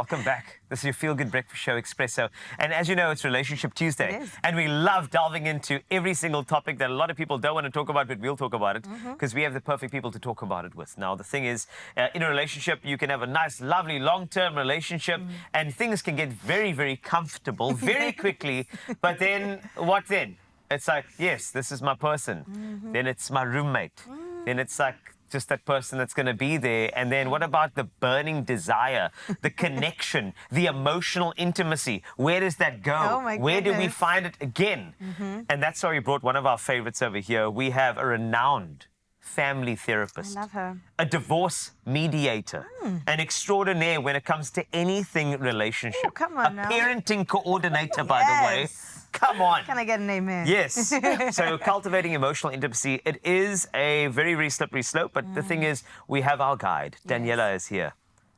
Welcome back. This is your Feel Good Breakfast Show, Expresso. And as you know, it's Relationship Tuesday. It is. And we love delving into every single topic that a lot of people don't want to talk about, but we'll talk about it because we have the perfect people to talk about it with. Now, the thing is, in a relationship, you can have a nice, lovely, long-term relationship and things can get very, very comfortable very quickly. But then, what then? It's like, yes, this is my person. Then it's my roommate. Then it's like, just that person that's going to be there. And then what about the burning desire, the connection, the emotional intimacy? Where does that go? Oh my Where do we goodness. find it again? And that's why we brought one of our favorites over here. We have a renowned family therapist, I love her. a divorce mediator, an extraordinaire when it comes to anything relationship. Oh, come on a now. parenting coordinator, by the way. Yes. Come on. Can I get an amen? Yes. So cultivating emotional intimacy, it is a very, very slippery slope. But the thing is, we have our guide. Daniela is here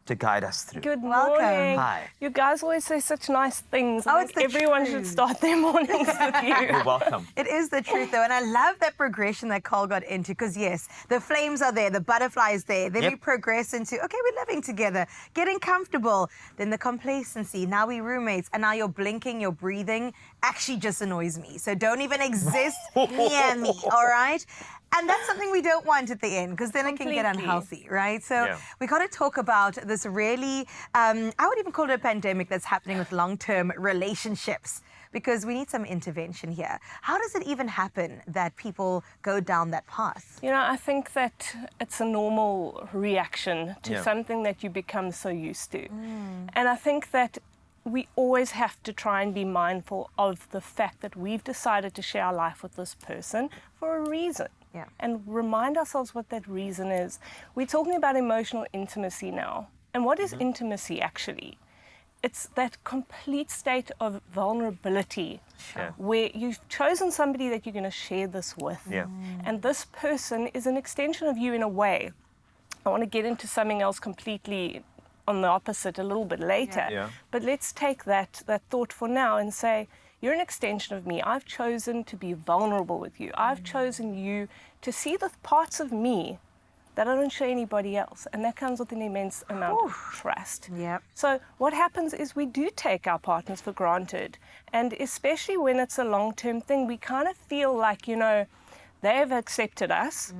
to guide us through. Good Welcome. morning. Hi. You guys always say such nice things. Oh, I it's think the everyone truth. should start their mornings with you. You're welcome. It is the truth, though, and I love that progression that Cole got into, because, yes, the flames are there, the butterfly is there, then Yep. we progress into, okay, we're living together, getting comfortable, then the complacency, now we're roommates, and now you're blinking, you're breathing, actually just annoys me, so don't even exist near me, all right? And that's something we don't want at the end, because then it can get Completely. unhealthy, right? So Yeah. we got to talk about this really, I would even call it a pandemic that's happening with long-term relationships, because we need some intervention here. How does it even happen that people go down that path? You know, I think that it's a normal reaction to Yeah. something that you become so used to. And I think that we always have to try and be mindful of the fact that we've decided to share our life with this person for a reason. Yeah. And remind ourselves what that reason is. We're talking about emotional intimacy now. And what is intimacy actually? It's that complete state of vulnerability Yeah. where you've chosen somebody that you're going to share this with. Yeah. And this person is an extension of you in a way. I want to get into something else completely on the opposite a little bit later. Yeah. But let's take that thought for now and say, you're an extension of me. I've chosen to be vulnerable with you. I've chosen you to see the parts of me that I don't show anybody else. And that comes with an immense amount of trust. Yep. So what happens is we do take our partners for granted. And especially when it's a long-term thing, we kind of feel like, you know, they've accepted us.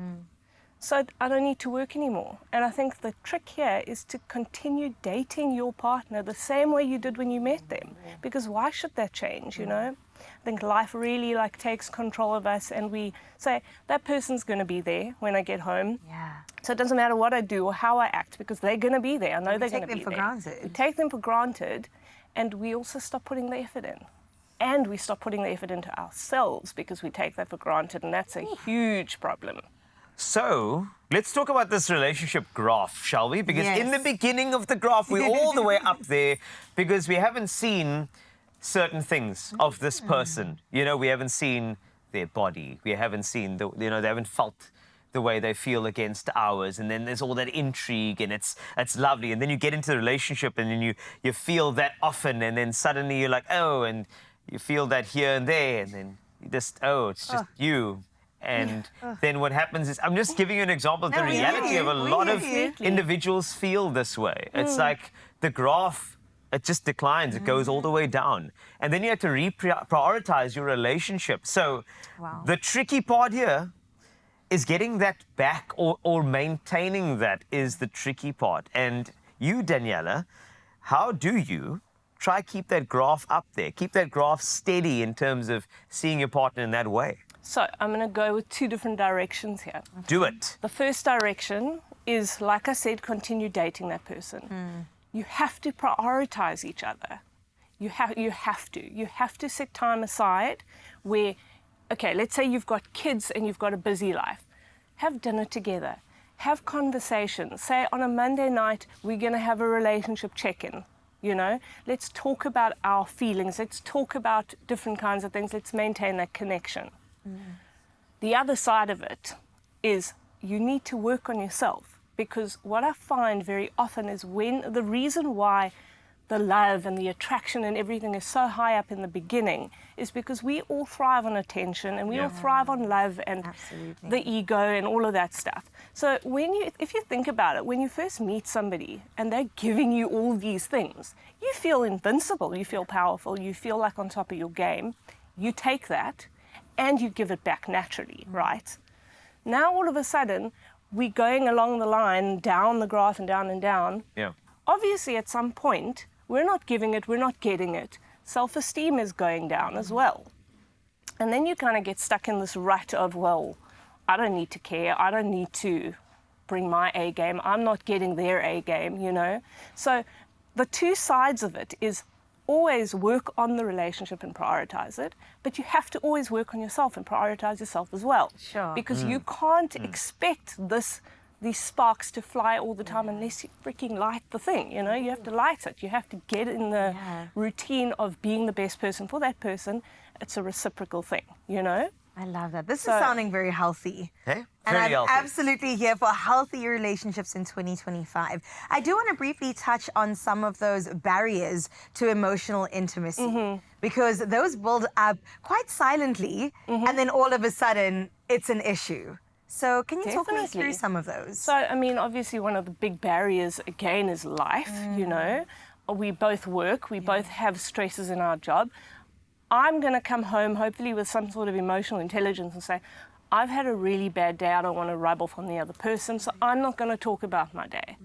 So I don't need to work anymore. And I think the trick here is to continue dating your partner the same way you did when you met them. Because why should that change, you know? I think life really takes control of us, and we say, that person's going to be there when I get home. Yeah. So it doesn't matter what I do or how I act, because they're going to be there. I know they're going to be there. take them for granted. We take them for granted, and we also stop putting the effort in. And we stop putting the effort into ourselves because we take that for granted, and that's a huge problem. So let's talk about this relationship graph, shall we? Because in the Yes. beginning of the graph, we're all the way up there because we haven't seen certain things of this person. You know, we haven't seen their body. We haven't seen, they haven't felt the way they feel against ours. And then there's all that intrigue, and it's lovely. And then you get into the relationship, and then you feel that often, and then suddenly you're like, oh, and you feel that here and there, and then you just, oh, it's just you. And then what happens is, I'm just giving you an example of the No, we hear reality you. of a We lot hear of you. individuals feel this way. It's like the graph, it just declines. It goes all the way down. And then you have to prioritize your relationship. So Wow. the tricky part here is getting that back, or maintaining that is the tricky part. And you, Daniela, how do you try keep that graph up there, keep that graph steady in terms of seeing your partner in that way? So I'm going to go with two different directions here. Do it. The first direction is, like I said, continue dating that person. You have to prioritize each other. You have to set time aside where, okay, let's say you've got kids and you've got a busy life. Have dinner together. Have conversations. Say on a Monday night, we're going to have a relationship check-in. You know, let's talk about our feelings. Let's talk about different kinds of things. Let's maintain that connection. The other side of it is you need to work on yourself, because what I find very often is when the reason why the love and the attraction and everything is so high up in the beginning is because we all thrive on attention and we all thrive on love and Absolutely. the ego and all of that stuff. So if you think about it, when you first meet somebody and they're giving you all these things, you feel invincible, you feel powerful, you feel like on top of your game. You take that and you give it back naturally, right? Now all of a sudden, we're going along the line, down the graph and down and down. Yeah. Obviously, at some point, we're not giving it, we're not getting it. Self-esteem is going down as well. And then you kind of get stuck in this rut of, well, I don't need to care, I don't need to bring my A game, I'm not getting their A game, you know? So the two sides of it is always work on the relationship and prioritize it, but you have to always work on yourself and prioritize yourself as well. Sure. Because you can't expect these sparks to fly all the time unless you freaking light the thing, you know? You have to light it. You have to get in the routine of being the best person for that person. It's a reciprocal thing, you know? I love that. This is sounding very healthy. Hey? And Very I'm healthy. absolutely here for healthy relationships in 2025. I do want to briefly touch on some of those barriers to emotional intimacy because those build up quite silently and then all of a sudden it's an issue. So can you talk me Definitely. through some of those? So, I mean, obviously one of the big barriers, again, is life, you know? We both work, we both have stresses in our job. I'm going to come home, hopefully with some sort of emotional intelligence and say, I've had a really bad day, I don't want to rub off on the other person, so I'm not going to talk about my day.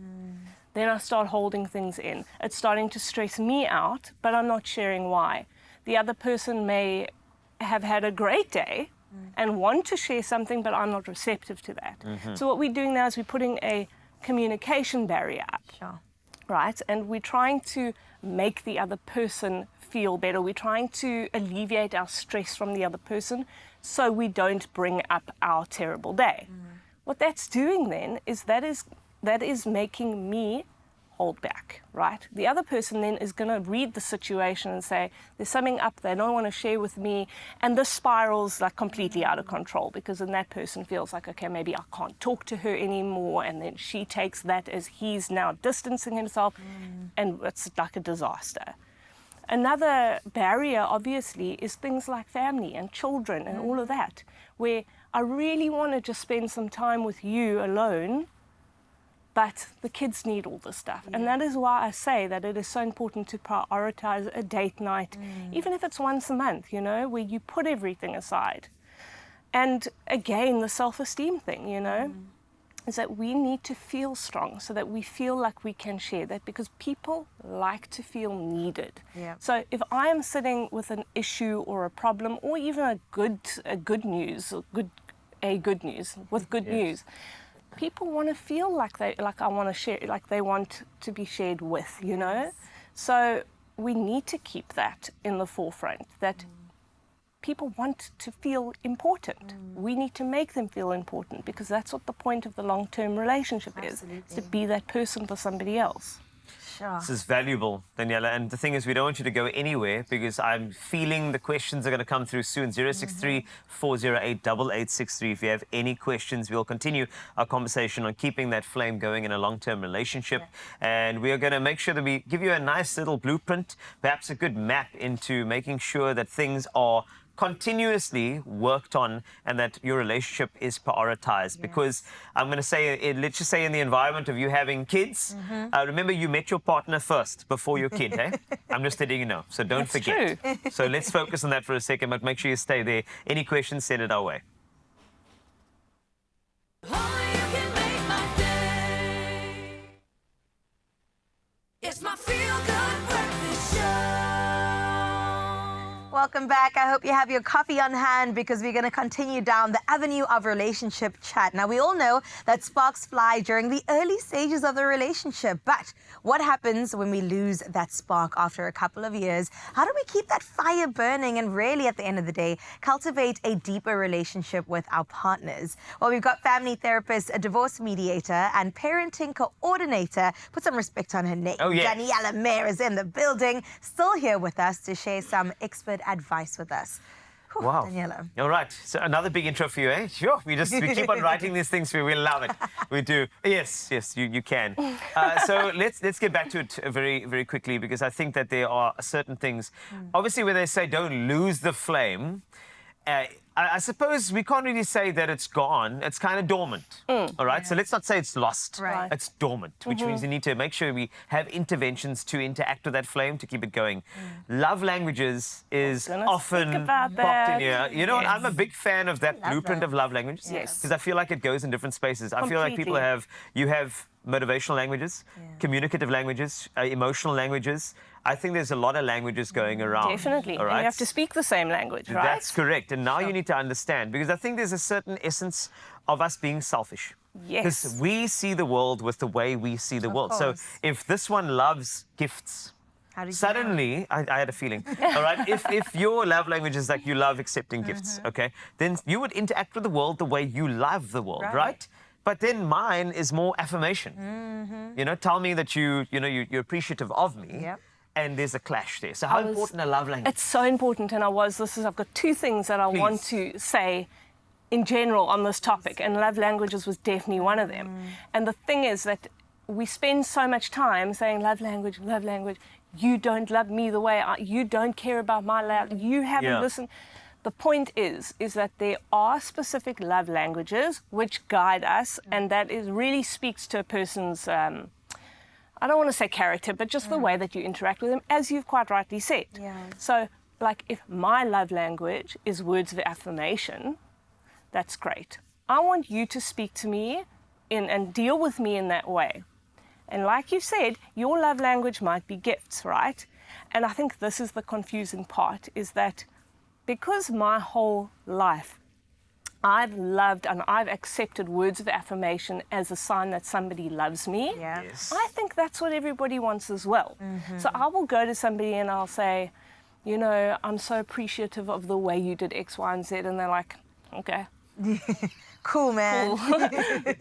Then I start holding things in. It's starting to stress me out, but I'm not sharing why. The other person may have had a great day and want to share something, but I'm not receptive to that. So what we're doing now is we're putting a communication barrier up. Sure. Right? And we're trying to make the other person feel better. We're trying to alleviate our stress from the other person so we don't bring up our terrible day. What that's doing then is that is making me hold back, right? The other person then is going to read the situation and say, there's something up they don't want to share with me, and this spirals like completely out of control because then that person feels like, okay, maybe I can't talk to her anymore, and then she takes that as he's now distancing himself, and it's like a disaster. Another barrier, obviously, is things like family and children and all of that, where I really want to just spend some time with you alone, but the kids need all this stuff. And that is why I say that it is so important to prioritize a date night, even if it's once a month, you know, where you put everything aside. And again, the self-esteem thing, you know, is that we need to feel strong so that we feel like we can share that, because people like to feel needed. Yeah. So if I am sitting with an issue or a problem or even a good news with good news, people want to feel like I want to share, like they want to be shared with, you know? So we need to keep that in the forefront, that people want to feel important. We need to make them feel important, because that's what the point of the long-term relationship is to be that person for somebody else. Sure. This is valuable, Daniela. And the thing is, we don't want you to go anywhere because I'm feeling the questions are going to come through soon. 063 408 8863. If you have any questions, we'll continue our conversation on keeping that flame going in a long-term relationship. And we are going to make sure that we give you a nice little blueprint, perhaps a good map into making sure that things are continuously worked on and that your relationship is prioritized. Because I'm going to say, let's just say in the environment of you having kids, remember you met your partner first before your kid, eh? I'm just letting you know, so don't That's forget. true. So let's focus on that for a second, but make sure you stay there. Any questions, send it our way. Only you can make my day. It's my feel-good breakfast show. Welcome back. I hope you have your coffee on hand because we're going to continue down the avenue of relationship chat. Now, we all know that sparks fly during the early stages of the relationship, but what happens when we lose that spark after a couple of years? How do we keep that fire burning and really, at the end of the day, cultivate a deeper relationship with our partners? Well, we've got family therapist, a divorce mediator, and parenting coordinator. Put some respect on her name. Oh, yeah. Daniela Mayer is in the building, still here with us to share some expert advice with us. Wow. Daniela. All right. So another big intro for you, eh? Sure. We keep on writing these things for you. We love it. We do. Yes, you can. So let's get back to it very, very quickly, because I think that there are certain things. Obviously, when they say don't lose the flame, I suppose we can't really say that it's gone. It's kind of dormant. All right. So let's not say it's lost. Right. It's dormant, which means we need to make sure we have interventions to interact with that flame to keep it going. Love languages is gonna often speak about popped in that. here. You know what? I'm a big fan of that love blueprint that. of love languages. Yes. Because I feel like it goes in different spaces. I feel like people Completely. have motivational languages, communicative languages, emotional languages. I think there's a lot of languages going around. Definitely. All And right? you have to speak the same language, right? That's correct. And now you need to understand, because I think there's a certain essence of us being selfish. Yes. Because we see the world with the way we see the world. So course. if this one loves gifts, How did you know? suddenly, I had a feeling, all right? If your love language is like you love accepting gifts, okay, then you would interact with the world the way you love the world, right? But then mine is more affirmation. You know, tell me that you're appreciative of me. Yep. And there's a clash there. So how important are love language? It's so important, and I've got two things that I want to say in general on this topic, and love languages was definitely one of them. And the thing is that we spend so much time saying love language, you don't love me the way you don't care about my love, you haven't listened. The point is that there are specific love languages which guide us, and that really speaks to a person's I don't want to say character, but just the way that you interact with them, as you've quite rightly said. Yeah. So, like, if my love language is words of affirmation, that's great. I want you to speak to me and deal with me in that way. And like you said, your love language might be gifts, right? And I think this is the confusing part, is that because my whole life I've loved and I've accepted words of affirmation as a sign that somebody loves me. Yeah. Yes. I think that's what everybody wants as well. So I will go to somebody and I'll say, you know, I'm so appreciative of the way you did X, Y, and Z. And they're like, okay, Cool, man.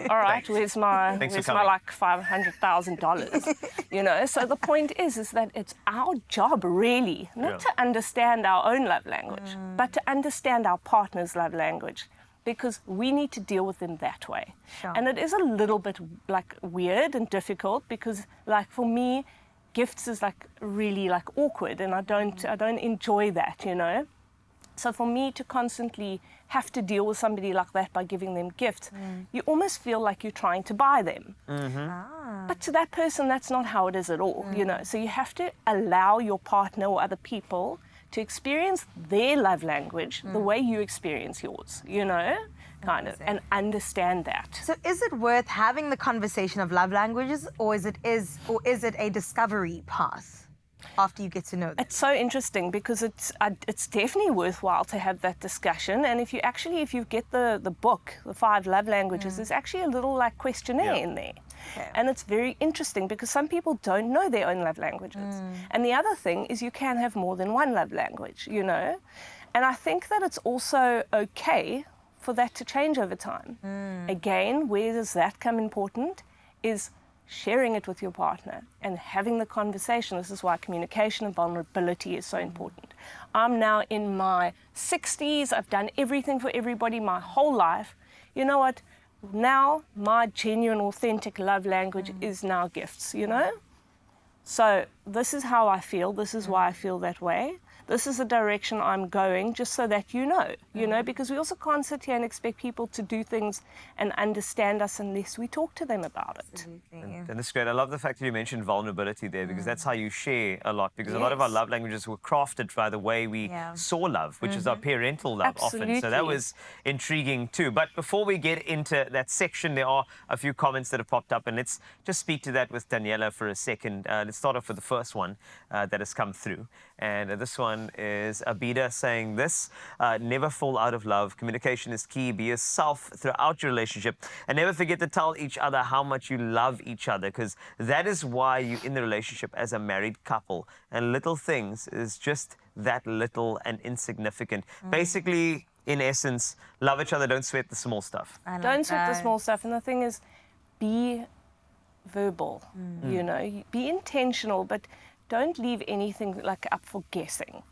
all right, where's my coming. like $500,000? You know, so the point is that it's our job really not to understand our own love language, but to understand our partner's love language, because we need to deal with them that way. Sure. And it is a little bit like weird and difficult, because like for me, gifts is like really like awkward, and I don't enjoy that, you know. So for me to constantly have to deal with somebody like that by giving them gifts, you almost feel like you're trying to buy them. But to that person, that's not how it is at all, you know. So you have to allow your partner or other people to experience their love language the way you experience yours, you know, kind of, and understand that. So is it worth having the conversation of love languages, or is it a discovery path after you get to know them? It's so interesting, because it's definitely worthwhile to have that discussion. And if you get the book, the 5 love languages, there's actually a little like questionnaire in there. Okay. And it's very interesting, because some people don't know their own love languages. And the other thing is you can have more than one love language, you know. And I think that it's also okay for that to change over time. Again, where does that come important is sharing it with your partner and having the conversation. This is why communication and vulnerability is so important. I'm now in my 60s. I've done everything for everybody my whole life. You know what? Now my genuine, authentic love language is now gifts, you know? So this is how I feel. This is why I feel that way. This is the direction I'm going, just so that you know, because we also can't sit here and expect people to do things and understand us unless we talk to them about it. And that's great. I love the fact that you mentioned vulnerability there, because that's how you share a lot. Because a lot of our love languages were crafted by the way we saw love, which is our parental love often. So that was intriguing too. But before we get into that section, there are a few comments that have popped up, and let's just speak to that with Daniela for a second. Let's start off with the first one that has come through. And this one is Abida saying this: never fall out of love. Communication is key. Be yourself throughout your relationship, and never forget to tell each other how much you love each other, because that is why you're in the relationship as a married couple. And little things is just that little and insignificant. Basically, in essence, love each other. Don't sweat the small stuff. Don't sweat the small stuff. And the thing is, be verbal, you know, be intentional, but don't leave anything like up for guessing.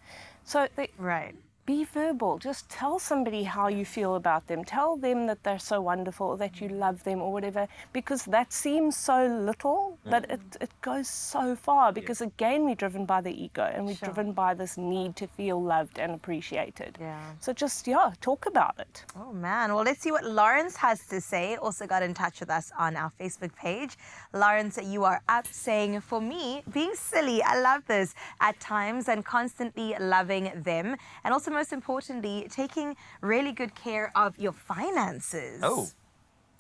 So Right. be verbal. Just tell somebody how you feel about them. Tell them that they're so wonderful, that you love them or whatever, because that seems so little, but it goes so far, because again, we're driven by the ego, and we're driven by this need to feel loved and appreciated. Yeah. So just, talk about it. Oh man, well, let's see what Lawrence has to say. Also got in touch with us on our Facebook page. Lawrence, you are up saying, for me, being silly, I love this at times, and constantly loving them. And also, most importantly, taking really good care of your finances. Oh.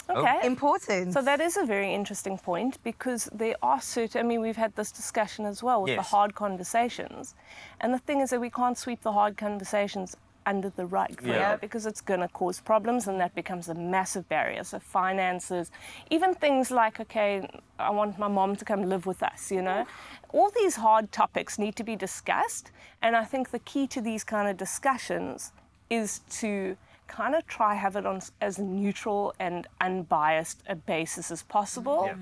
Okay. Important. So that is a very interesting point, because there are certain, I mean, we've had this discussion as well with the Yes. hard conversations. And the thing is that we can't sweep the hard conversations under the rug forever, because it's going to cause problems, and that becomes a massive barrier. So finances, even things like, okay, I want my mom to come live with us, all these hard topics need to be discussed. And I think the key to these kind of discussions is to kind of try have it on as neutral and unbiased a basis as possible. Yeah.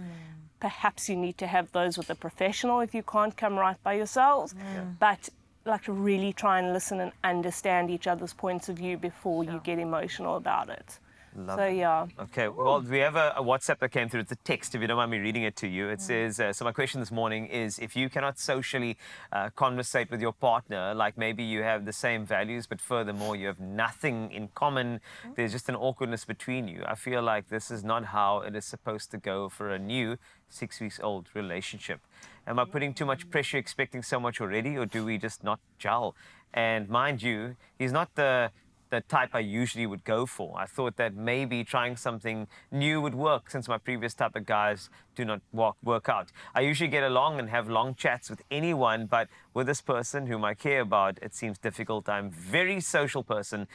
Perhaps you need to have those with a professional if you can't come right by yourselves, but like really try and listen and understand each other's points of view before you get emotional about it. Love So it. yeah. Okay, well, we have a WhatsApp that came through. It's a text, if you don't mind me reading it to you. It says, so my question this morning is, if you cannot socially conversate with your partner, like maybe you have the same values, but furthermore, you have nothing in common, there's just an awkwardness between you. I feel like this is not how it is supposed to go for a new 6-week-old relationship. Am I putting too much pressure, expecting so much already, or do we just not gel? And mind you, he's not the type I usually would go for. I thought that maybe trying something new would work, since my previous type of guys do not work out. I usually get along and have long chats with anyone, but with this person whom I care about, it seems difficult. I'm a very social person,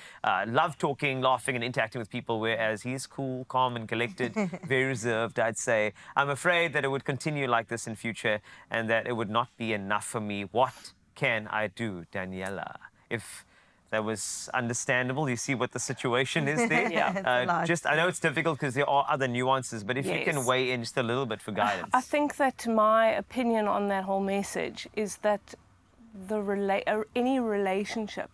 love talking, laughing, and interacting with people, whereas he's cool, calm, and collected, very reserved, I'd say. I'm afraid that it would continue like this in future, and that it would not be enough for me. What can I do, Daniela? If that was understandable. You see what the situation is there? I know it's difficult because there are other nuances, but if you can weigh in just a little bit for guidance. I think that my opinion on that whole message is that any relationship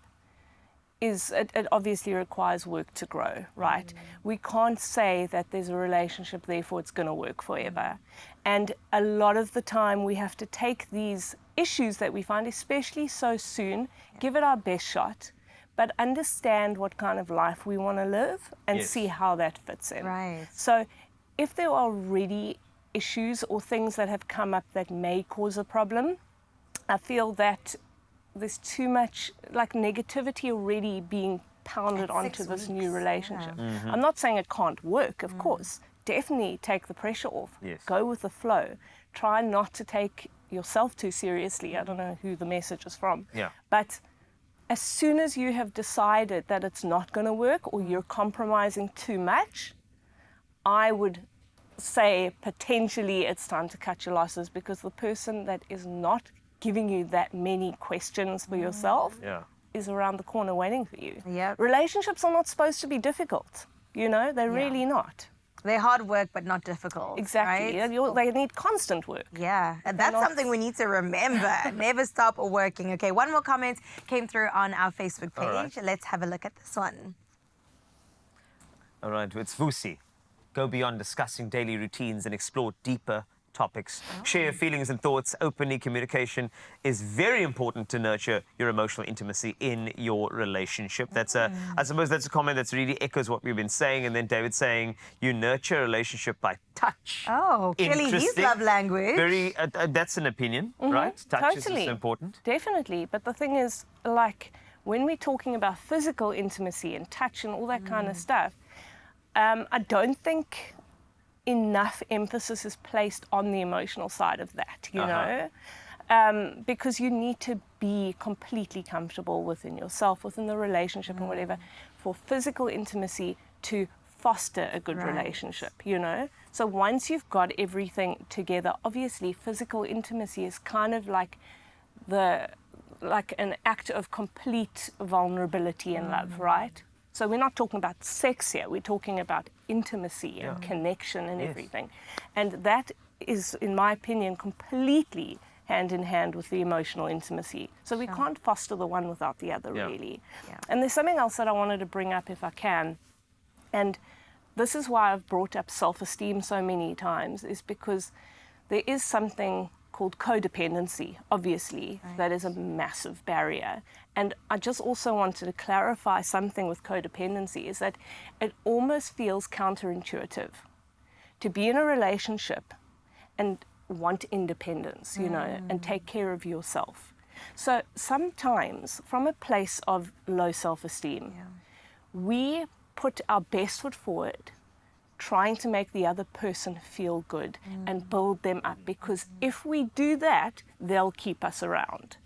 it obviously requires work to grow, right? We can't say that there's a relationship, therefore it's going to work forever. And a lot of the time we have to take these issues that we find, especially so soon, give it our best shot, but understand what kind of life we want to live and see how that fits in. Right. So if there are already issues or things that have come up that may cause a problem, I feel that there's too much like negativity already being pounded onto this new relationship. I'm not saying it can't work, of course. Definitely take the pressure off. Go with the flow. Try not to take yourself too seriously. I don't know who the message is from. But as soon as you have decided that it's not going to work or you're compromising too much, I would say potentially it's time to cut your losses, because the person that is not giving you that many questions for yourself is around the corner waiting for you. Relationships are not supposed to be difficult, they're really not. They're hard work, but not difficult. Exactly. Right? They need constant work. Yeah, and that's something we need to remember. Never stop working. Okay, one more comment came through on our Facebook page. Right. Let's have a look at this one. All right, it's Vusi. Go beyond discussing daily routines and explore deeper topics. Share feelings and thoughts. Openly, communication is very important to nurture your emotional intimacy in your relationship. That's I suppose that's a comment that's really echoes what we've been saying. And then David saying you nurture a relationship by touch. Oh, clearly his Interesting. love language. Very, that's an opinion, right? Touch is Totally. so important. Definitely. But the thing is, like, when we're talking about physical intimacy and touch and all that kind of stuff, I don't think enough emphasis is placed on the emotional side of that, you know, because you need to be completely comfortable within yourself, within the relationship and whatever, for physical intimacy to foster a good relationship, you know. So once you've got everything together, obviously physical intimacy is kind of like an act of complete vulnerability and love, right? So we're not talking about sex here, we're talking about intimacy and connection and everything. And that is, in my opinion, completely hand in hand with the emotional intimacy. So we can't foster the one without the other, Yeah. really. Yeah. And there's something else that I wanted to bring up if I can. And this is why I've brought up self-esteem so many times, is because there is something called codependency, obviously, that is a massive barrier. And I just also wanted to clarify something with codependency, is that it almost feels counterintuitive to be in a relationship and want independence, you know, and take care of yourself. So sometimes from a place of low self-esteem, we put our best foot forward, trying to make the other person feel good and build them up, because if we do that, they'll keep us around.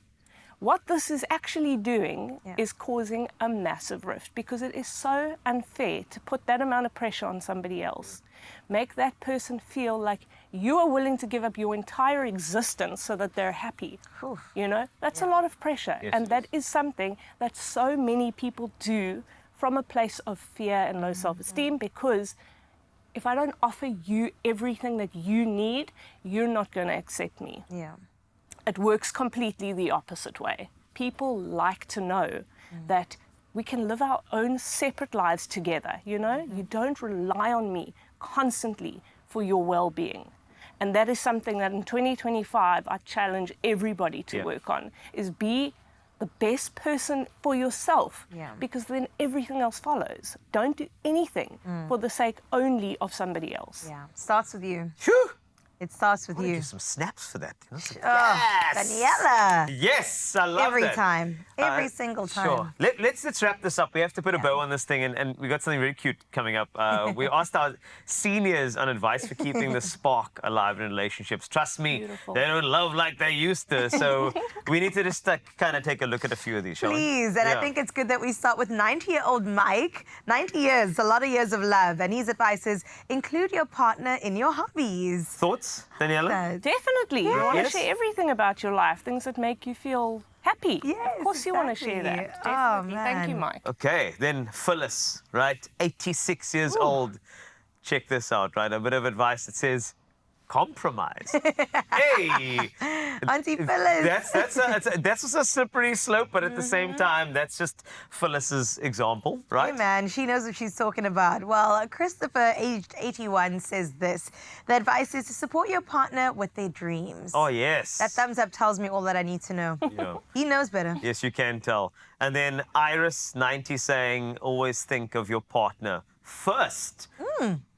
What this is actually doing is causing a massive rift, because it is so unfair to put that amount of pressure on somebody else. Make that person feel like you are willing to give up your entire existence so that they're happy. You know, that's a lot of pressure. Yes, and it that is. is something that so many people do from a place of fear and low self-esteem, because if I don't offer you everything that you need, you're not going to accept me. Yeah. It works completely the opposite way. People like to know that we can live our own separate lives together, you know? You don't rely on me constantly for your well-being. And that is something that in 2025, I challenge everybody to work on, is be the best person for yourself, because then everything else follows. Don't do anything for the sake only of somebody else. Yeah. Starts with you. Phew! It starts with I want to you. give some snaps for that. You know? Daniela. Yes, I love Every that. time. Every single time. Sure. Let's wrap this up. We have to put a bow on this thing, and we got something very cute coming up. We asked our seniors on advice for keeping the spark alive in relationships. Trust me, Beautiful. they don't love like they used to. So we need to just kind of take a look at a few of these, shall we? Please. And I think it's good that we start with 90-year-old Mike. 90 years, a lot of years of love. And his advice is include your partner in your hobbies. Thoughts, Daniela? Definitely. You want to Yes. share everything about your life, things that make you feel happy. Yes, Of course you want to share exactly. that. Oh, Definitely. Thank you, man. Mike. Okay, then Phyllis, right? 86 years old. Check this out, right? A bit of advice that says, compromise. Hey! Auntie Phyllis. That's also a slippery slope, but at the same time, that's just Phyllis's example, right? Hey man, she knows what she's talking about. Well, Christopher, aged 81, says this. The advice is to support your partner with their dreams. Oh, yes. That thumbs up tells me all that I need to know. Yeah. He knows better. Yes, you can tell. And then Iris, 90, saying, always think of your partner first.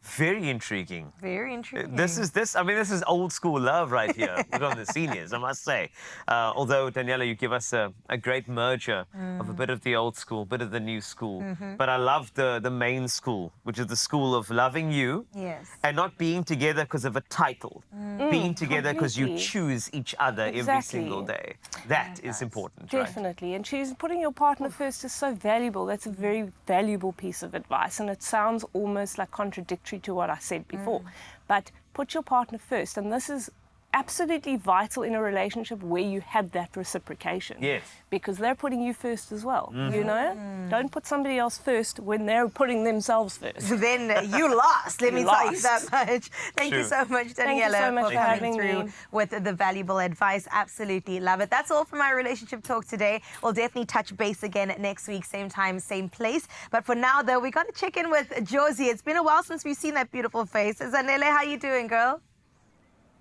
Very intriguing. Very intriguing. This is old school love right here from the seniors, I must say. Although, Daniela, you give us a great merger of a bit of the old school, bit of the new school. But I love the main school, which is the school of loving you Yes. and not being together because of a title. Being together because you completely. choose each other every Exactly. single day. That is important, right? Definitely. And putting your partner first is so valuable. That's a very valuable piece of advice. And it sounds almost like contradictory to what I said before. But put your partner first. And this is absolutely vital in a relationship where you have that reciprocation. Yes. Because they're putting you first as well, you know? Don't put somebody else first when they're putting themselves first. So then you lost, let me tell you that lost. much. Thank you True. so much, Thank you Daniela, so much for for coming having through me. with the valuable advice. Absolutely love it. That's all from our relationship talk today. We'll definitely touch base again next week, same time, same place. But for now, though, we got to check in with Josie. It's been a while since we've seen that beautiful face. Zanele, how you doing, girl?